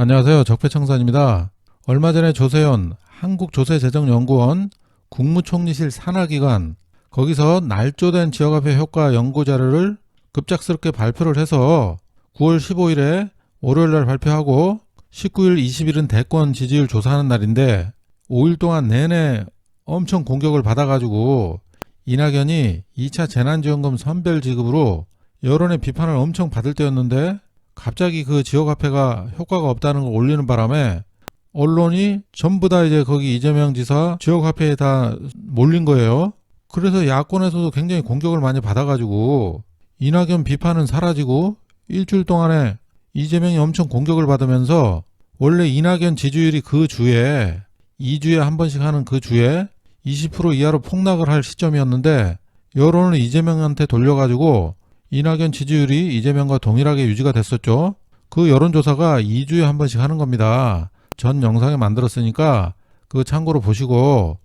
안녕하세요. 적폐청산입니다. 얼마 전에 조세현 한국조세재정연구원 국무총리실 산하기관 거기서 날조된 지역화폐 효과 연구자료를 급작스럽게 발표를 해서 9월 15일에 월요일날 발표하고 19일, 20일은 대권 지지율 조사하는 날인데 5일 동안 내내 엄청 공격을 받아가지고 이낙연이 2차 재난지원금 선별 지급으로 여론의 비판을 엄청 받을 때였는데 갑자기 그 지역화폐가 효과가 없다는 걸 올리는 바람에 언론이 전부 다 이제 거기 이재명 지사 지역화폐에 다 몰린 거예요. 그래서 야권에서도 굉장히 공격을 많이 받아가지고 이낙연 비판은 사라지고 일주일 동안에 이재명이 엄청 공격을 받으면서 원래 이낙연 지지율이 그 주에 2주에 한 번씩 하는 그 주에 20% 이하로 폭락을 할 시점이었는데 여론을 이재명한테 돌려가지고 이낙연 지지율이 이재명과 동일하게 유지가 됐었죠. 그 여론조사가 2주에 한 번씩 하는 겁니다. 전 영상에 만들었으니까 그거 참고로 보시고,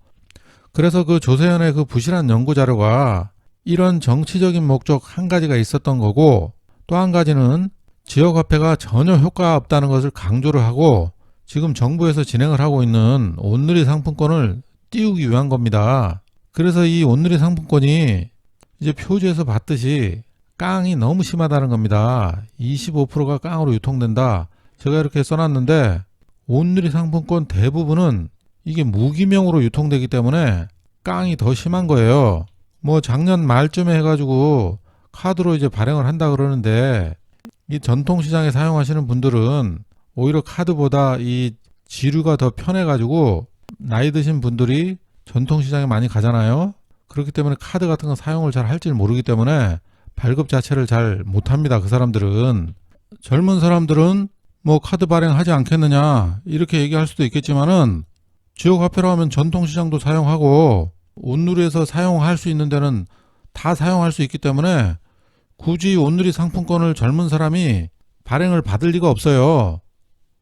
그래서 그 조세현의 그 부실한 연구자료가 이런 정치적인 목적 한 가지가 있었던 거고, 또 한 가지는 지역화폐가 전혀 효과가 없다는 것을 강조를 하고 지금 정부에서 진행을 하고 있는 온누리 상품권을 띄우기 위한 겁니다. 그래서 이 온누리 상품권이 이제 표지에서 봤듯이 깡이 너무 심하다는 겁니다. 25%가 깡으로 유통된다. 제가 이렇게 써놨는데 온누리 상품권 대부분은 이게 무기명으로 유통되기 때문에 깡이 더 심한 거예요. 뭐 작년 말쯤에 해가지고 카드로 이제 발행을 한다 그러는데 이 전통시장에 사용하시는 분들은 오히려 카드보다 이 지류가 더 편해가지고 나이 드신 분들이 전통시장에 많이 가잖아요. 그렇기 때문에 카드 같은 거 사용을 잘 할지 모르기 때문에 발급 자체를 잘 못합니다. 그 사람들은. 젊은 사람들은 뭐 카드 발행하지 않겠느냐 이렇게 얘기할 수도 있겠지만은 지역화폐로 하면 전통시장도 사용하고 온누리에서 사용할 수 있는 데는 다 사용할 수 있기 때문에 굳이 온누리 상품권을 젊은 사람이 발행을 받을 리가 없어요.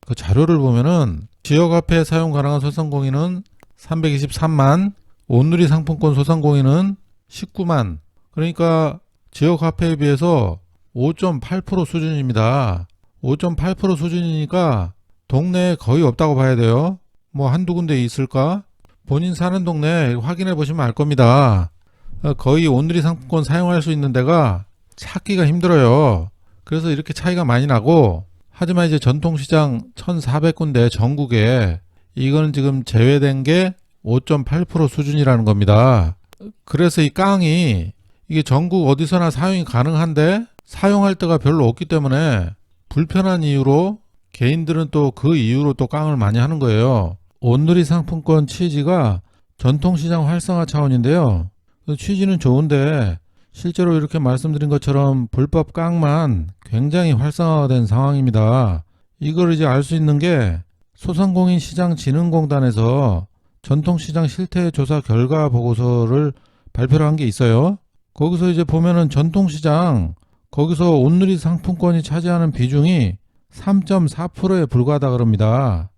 그 자료를 보면은 지역화폐 사용 가능한 소상공인은 323만, 온누리 상품권 소상공인은 19만. 그러니까 지역화폐에 비해서 5.8% 수준입니다. 5.8% 수준이니까 동네에 거의 없다고 봐야 돼요. 뭐 한두 군데 있을까? 본인 사는 동네 확인해 보시면 알 겁니다. 거의 온누리 상품권 사용할 수 있는 데가 찾기가 힘들어요. 그래서 이렇게 차이가 많이 나고, 하지만 이제 전통시장 1,400군데 전국에 이거는 지금 제외된 게 5.8% 수준이라는 겁니다. 그래서 이 깡이 이게 전국 어디서나 사용이 가능한데 사용할 데가 별로 없기 때문에 불편한 이유로 개인들은 또 그 이유로 또 깡을 많이 하는 거예요. 온누리 상품권 취지가 전통시장 활성화 차원인데요. 취지는 좋은데 실제로 이렇게 말씀드린 것처럼 불법 깡만 굉장히 활성화된 상황입니다. 이걸 이제 알 수 있는 게 소상공인 시장진흥공단에서 전통시장 실태조사 결과 보고서를 발표를 한 게 있어요. 거기서 이제 보면은 전통시장 거기서 온누리 상품권이 차지하는 비중이 3.4%에 불과하다 그럽니다.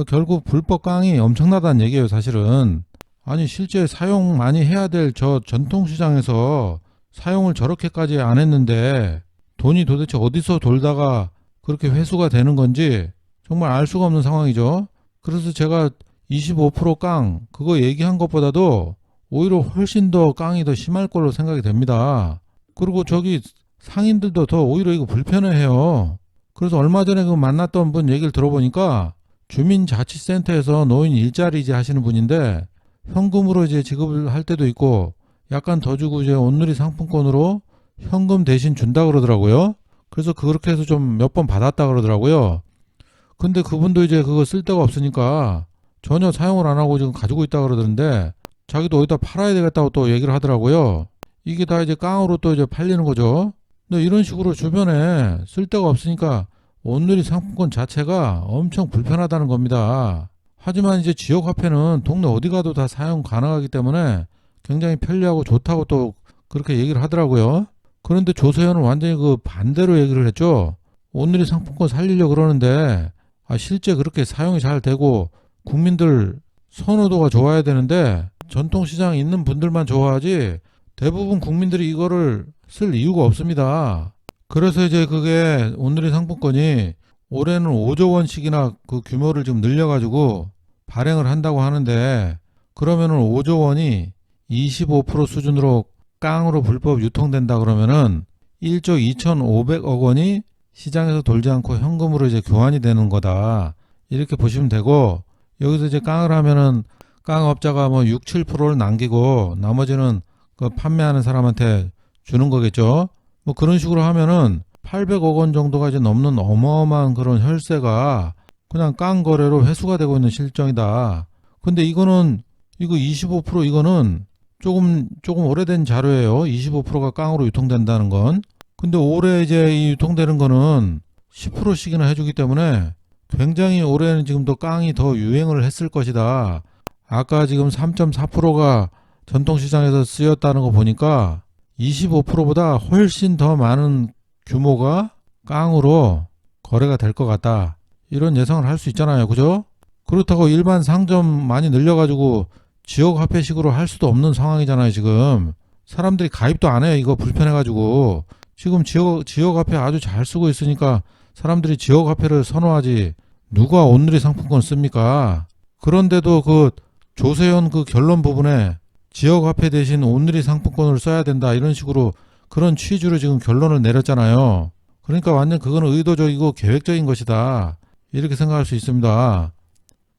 결국 불법 깡이 엄청나다는 얘기예요, 사실은. 아니 실제 사용 많이 해야 될 저 전통시장에서 사용을 저렇게까지 안 했는데 돈이 도대체 어디서 돌다가 그렇게 회수가 되는 건지 정말 알 수가 없는 상황이죠. 그래서 제가 25% 깡 그거 얘기한 것보다도 오히려 훨씬 더 깡이 더 심할 걸로 생각이 됩니다. 그리고 저기 상인들도 더 오히려 이거 불편해해요. 그래서 얼마 전에 그 만났던 분 얘기를 들어보니까 주민자치센터에서 노인 일자리 하시는 분인데 현금으로 이제 지급을 할 때도 있고 약간 더 주고 이제 온누리 상품권으로 현금 대신 준다 그러더라고요. 그래서 그렇게 해서 좀 몇 번 받았다 그러더라고요. 근데 그분도 이제 그거 쓸 데가 없으니까 전혀 사용을 안 하고 지금 가지고 있다 그러던데 자기도 어디다 팔아야 되겠다고 또 얘기를 하더라고요. 이게 다 이제 깡으로 또 이제 팔리는 거죠. 근데 이런 식으로 주변에 쓸 데가 없으니까 온누리 상품권 자체가 엄청 불편하다는 겁니다. 하지만 이제 지역화폐는 동네 어디 가도 다 사용 가능하기 때문에 굉장히 편리하고 좋다고 또 그렇게 얘기를 하더라고요. 그런데 조세현은 완전히 그 반대로 얘기를 했죠. 온누리 상품권 살리려고 그러는데 실제 그렇게 사용이 잘 되고 국민들 선호도가 좋아야 되는데 전통시장에 있는 분들만 좋아하지 대부분 국민들이 이거를 쓸 이유가 없습니다. 그래서 이제 그게 온누리 상품권이 올해는 5조 원씩이나 그 규모를 지금 늘려가지고 발행을 한다고 하는데, 그러면은 5조 원이 25% 수준으로 깡으로 불법 유통된다 그러면은 1조 2,500억 원이 시장에서 돌지 않고 현금으로 이제 교환이 되는 거다. 이렇게 보시면 되고, 여기서 이제 깡을 하면은 깡업자가 뭐 6, 7%를 남기고 나머지는 그 판매하는 사람한테 주는 거겠죠. 뭐 그런 식으로 하면은 800억 원 정도가 이제 넘는 어마어마한 그런 혈세가 그냥 깡 거래로 회수가 되고 있는 실정이다. 근데 이거는 이거 25% 이거는 조금 오래된 자료예요. 25%가 깡으로 유통된다는 건. 근데 올해 이제 이 유통되는 거는 10%씩이나 해주기 때문에 굉장히 올해는 지금 더 깡이 더 유행을 했을 것이다. 아까 지금 3.4%가 전통시장에서 쓰였다는 거 보니까 25%보다 훨씬 더 많은 규모가 깡으로 거래가 될 것 같다. 이런 예상을 할 수 있잖아요. 그죠? 그렇다고 일반 상점 많이 늘려가지고 지역화폐식으로 할 수도 없는 상황이잖아요. 지금 사람들이 가입도 안 해요. 이거 불편해가지고. 지금 지역화폐 아주 잘 쓰고 있으니까 사람들이 지역화폐를 선호하지 누가 온누리 상품권 씁니까? 그런데도 그 조세현 그 결론 부분에 지역화폐 대신 온누리 상품권을 써야 된다 이런 식으로 그런 취지로 지금 결론을 내렸잖아요. 그러니까 완전 그거는 의도적이고 계획적인 것이다. 이렇게 생각할 수 있습니다.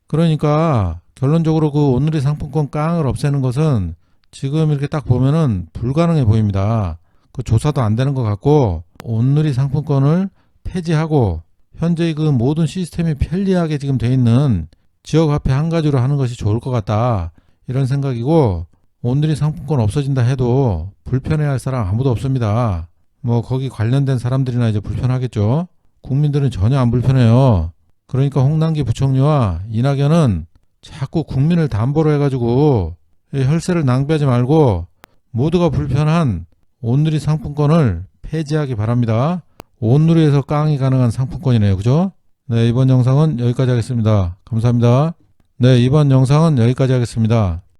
그러니까 결론적으로 그 온누리 상품권 깡을 없애는 것은 지금 이렇게 딱 보면은 불가능해 보입니다. 그 조사도 안 되는 것 같고 온누리 상품권을 폐지하고 현재 그 모든 시스템이 편리하게 지금 돼 있는 지역화폐 한 가지로 하는 것이 좋을 것 같다. 이런 생각이고 온누리 상품권 없어진다 해도 불편해할 사람 아무도 없습니다. 뭐 거기 관련된 사람들이나 이제 불편하겠죠. 국민들은 전혀 안 불편해요. 그러니까 홍남기 부총리와 이낙연은 자꾸 국민을 담보로 해가지고 혈세를 낭비하지 말고 모두가 불편한 온누리 상품권을 폐지하기 바랍니다. 온누리에서 깡이 가능한 상품권이네요. 그죠? 네, 이번 영상은 여기까지 하겠습니다. 감사합니다. 네, 이번 영상은 여기까지 하겠습니다.